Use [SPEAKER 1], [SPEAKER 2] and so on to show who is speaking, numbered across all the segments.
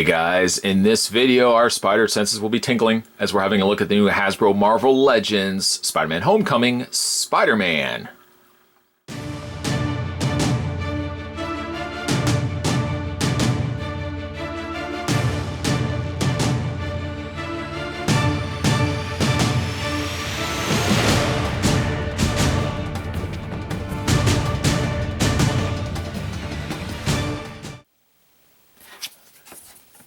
[SPEAKER 1] Hey guys, in this video our spider senses will be tingling as we're having a look at the new Hasbro Marvel Legends Spider-Man Homecoming Spider-Man.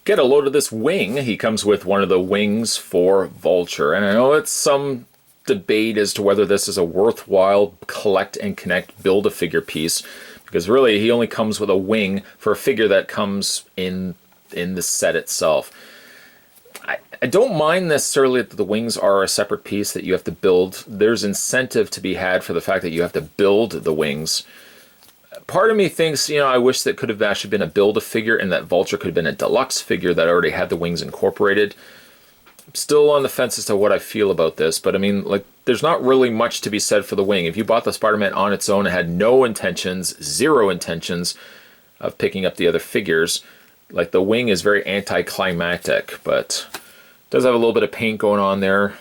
[SPEAKER 1] Get a load of this wing. He comes with one of the wings for Vulture. And I know it's some debate as to whether this is a worthwhile collect and connect build-a-figure piece, because really he only comes with a wing for a figure that comes in the set itself. I don't mind necessarily that the wings are a separate piece that you have to build. There's incentive to be had for the fact that you have to build the wings. Part of me thinks, you know, I wish that could have actually been a build-a-figure and that Vulture could have been a deluxe figure that already had the wings incorporated. I'm still on the fence as to what I feel about this, but I mean, like, there's not really much to be said for the wing. If you bought the Spider-Man on its own and had no intentions, zero intentions of picking up the other figures, like, the wing is very anticlimactic, but it does have a little bit of paint going on there.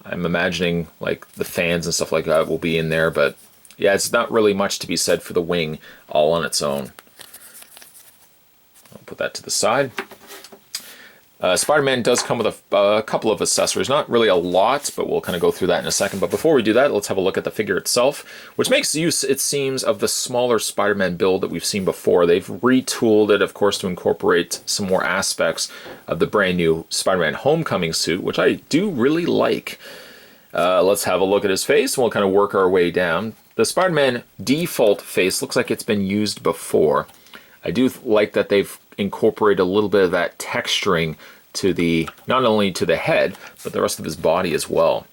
[SPEAKER 1] I'm imagining, like, the fans and stuff like that will be in there, but yeah, it's not really much to be said for the wing all on its own. I'll put that to the side. Spider-Man does come with a couple of accessories. Not really a lot, but we'll kind of go through that in a second. But before we do that, let's have a look at the figure itself, which makes use, it seems, of the smaller Spider-Man build that we've seen before. They've retooled it, of course, to incorporate some more aspects of the brand new Spider-Man Homecoming suit, which I do really like. Let's have a look at his face, and we'll kind of work our way down. The Spider-Man default face looks like it's been used before. I do like that they've incorporated a little bit of that texturing to the, not only to the head, but the rest of his body as well.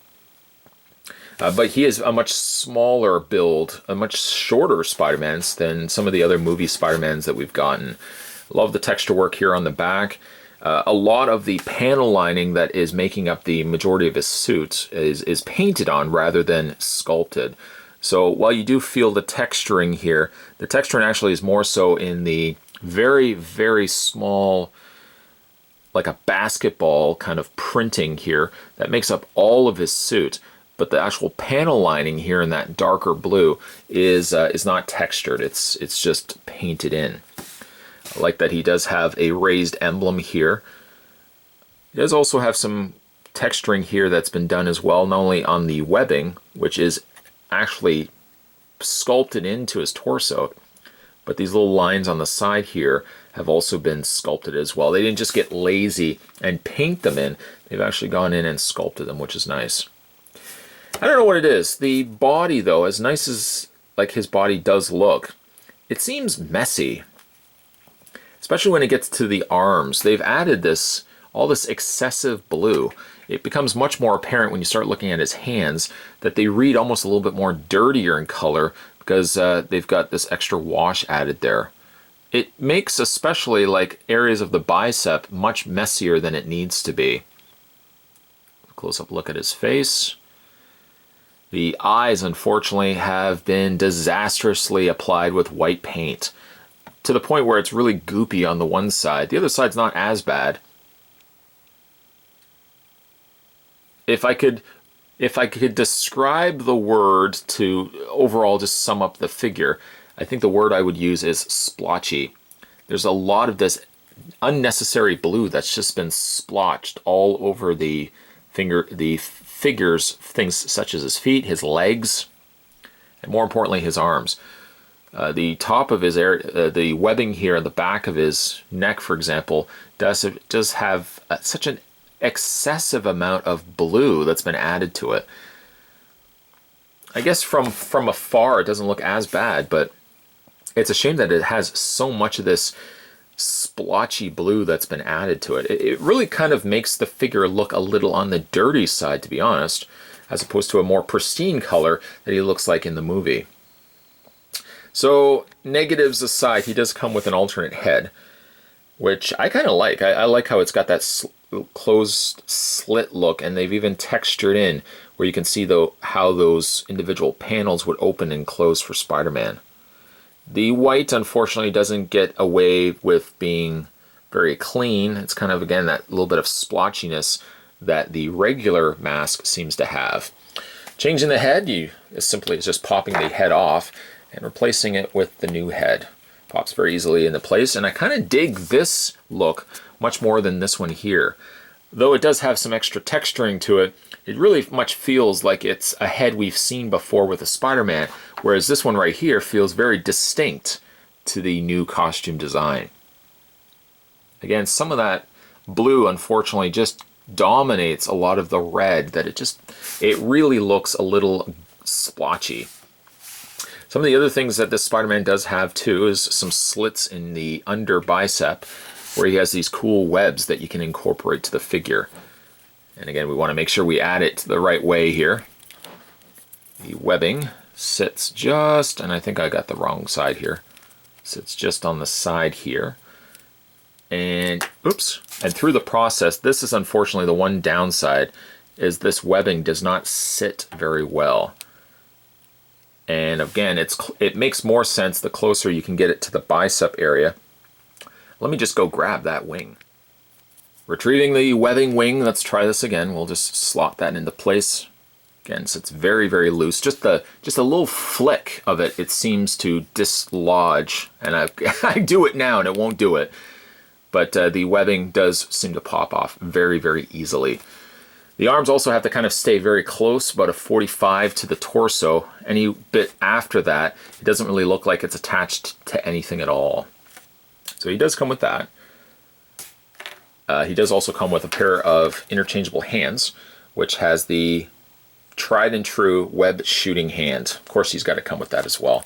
[SPEAKER 1] But he is a much smaller build, a much shorter Spider-Man than some of the other movie Spider-Mans that we've gotten. Love the texture work here on the back. A lot of the panel lining that is making up the majority of his suit is painted on rather than sculpted. So while you do feel the texturing here, the texturing actually is more so in the very, very small, like a basketball kind of printing here that makes up all of his suit. But the actual panel lining here in that darker blue is not textured. It's just painted in. I like that he does have a raised emblem here. He does also have some texturing here that's been done as well, not only on the webbing, which is actually sculpted into his torso, but these little lines on the side here have also been sculpted as well. They didn't just get lazy and paint them in, they've actually gone in and sculpted them, which is nice. I don't know what it is. The body, though, as nice as like his body does look, it seems messy, especially when it gets to the arms. They've added this, all this excessive blue. It becomes much more apparent when you start looking at his hands that they read almost a little bit more dirtier in color because they've got this extra wash added there. It makes especially like areas of the bicep much messier than it needs to be. Close-up look at his face. The eyes, unfortunately, have been disastrously applied with white paint to the point where it's really goopy on the one side. The other side's not as bad. If I could describe the word to overall just sum up the figure, I think the word I would use is splotchy. There's a lot of this unnecessary blue that's just been splotched all over the figure's things such as his feet, his legs, and more importantly his arms. The top of his the webbing here at the back of his neck, for example, does have such an excessive amount of blue that's been added to it. I guess from afar it doesn't look as bad, but it's a shame that it has so much of this splotchy blue that's been added to it. It really kind of makes the figure look a little on the dirty side, to be honest, as opposed to a more pristine color that he looks like in the movie. So negatives aside, he does come with an alternate head, which I kind of like. I like how it's got that closed slit look, and they've even textured in where you can see how those individual panels would open and close for Spider-Man. The white, unfortunately, doesn't get away with being very clean. It's kind of, again, that little bit of splotchiness that the regular mask seems to have. Changing the head, as simply as just popping the head off and replacing it with the new head. Pops very easily into place, and I kind of dig this look much more than this one here. Though it does have some extra texturing to it, it really much feels like it's a head we've seen before with a Spider-Man, whereas this one right here feels very distinct to the new costume design. Again, some of that blue, unfortunately, just dominates a lot of the red, that it really looks a little splotchy. Some of the other things that this Spider-Man does have too is some slits in the under bicep, where he has these cool webs that you can incorporate to the figure. And again, we want to make sure we add it the right way here. The webbing sits just, and I think I got the wrong side here, sits just on the side here. And, oops, and through the process, this is unfortunately the one downside, is this webbing does not sit very well. And again, it makes more sense the closer you can get it to the bicep area. Let me just go grab that wing. Retrieving the webbing wing, let's try this again. We'll just slot that into place. Again, so it's very, very loose. Just a little flick of it, it seems to dislodge. And I do it now and it won't do it. But the webbing does seem to pop off very, very easily. The arms also have to kind of stay very close, about a 45 to the torso. Any bit after that, it doesn't really look like it's attached to anything at all. So he does come with that. He does also come with a pair of interchangeable hands, which has the tried and true web shooting hand. Of course, he's got to come with that as well.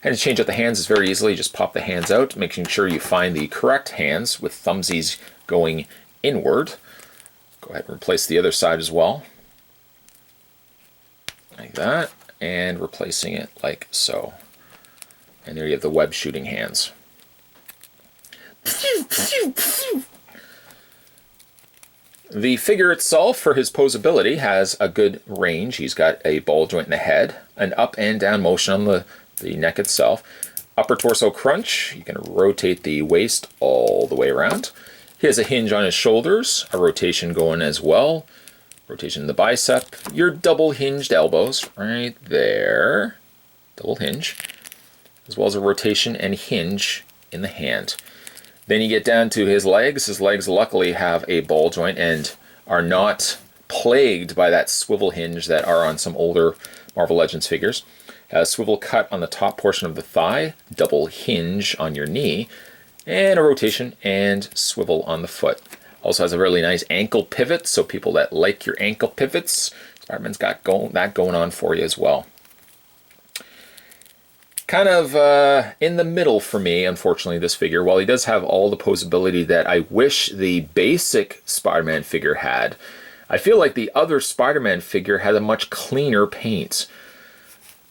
[SPEAKER 1] And to change out the hands is very easily. Just pop the hands out, making sure you find the correct hands with thumbsies going inward. Go ahead and replace the other side as well. Like that. And replacing it like so. And there you have the web shooting hands. The figure itself, for his posability, has a good range. He's got a ball joint in the head, an up and down motion on the neck itself, upper torso crunch. You can rotate the waist all the way around. He has a hinge on his shoulders, a rotation going as well. Rotation in the bicep, your double hinged elbows right there, double hinge, as well as a rotation and hinge in the hand. Then you get down to his legs. His legs luckily have a ball joint and are not plagued by that swivel hinge that are on some older Marvel Legends figures. A swivel cut on the top portion of the thigh, double hinge on your knee, and a rotation and swivel on the foot. Also has a really nice ankle pivot, so people that like your ankle pivots, Spider-Man's got that going on for you as well. Kind of in the middle for me, unfortunately, this figure. While he does have all the posability that I wish the basic Spider-Man figure had, I feel like the other Spider-Man figure had a much cleaner paint.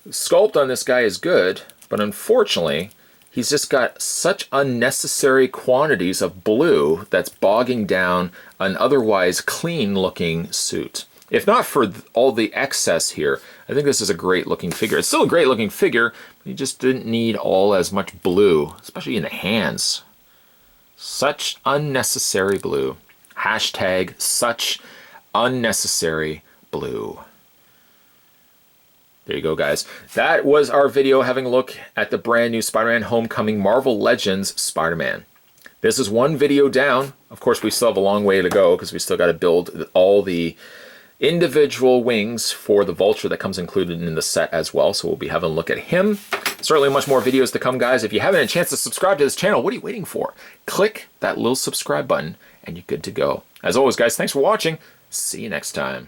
[SPEAKER 1] The sculpt on this guy is good, but unfortunately, he's just got such unnecessary quantities of blue that's bogging down an otherwise clean-looking suit. If not for all the excess here, I think this is a great-looking figure. It's still a great-looking figure, but you just didn't need all as much blue, especially in the hands. Such unnecessary blue. Hashtag such unnecessary blue. There you go, guys. That was our video having a look at the brand new Spider-Man Homecoming Marvel Legends Spider-Man. This is one video down. Of course, we still have a long way to go because we still got to build all the individual wings for the Vulture that comes included in the set as well. So we'll be having a look at him. Certainly much more videos to come, guys. If you haven't had a chance to subscribe to this channel, what are you waiting for? Click that little subscribe button and you're good to go. As always, guys, thanks for watching. See you next time.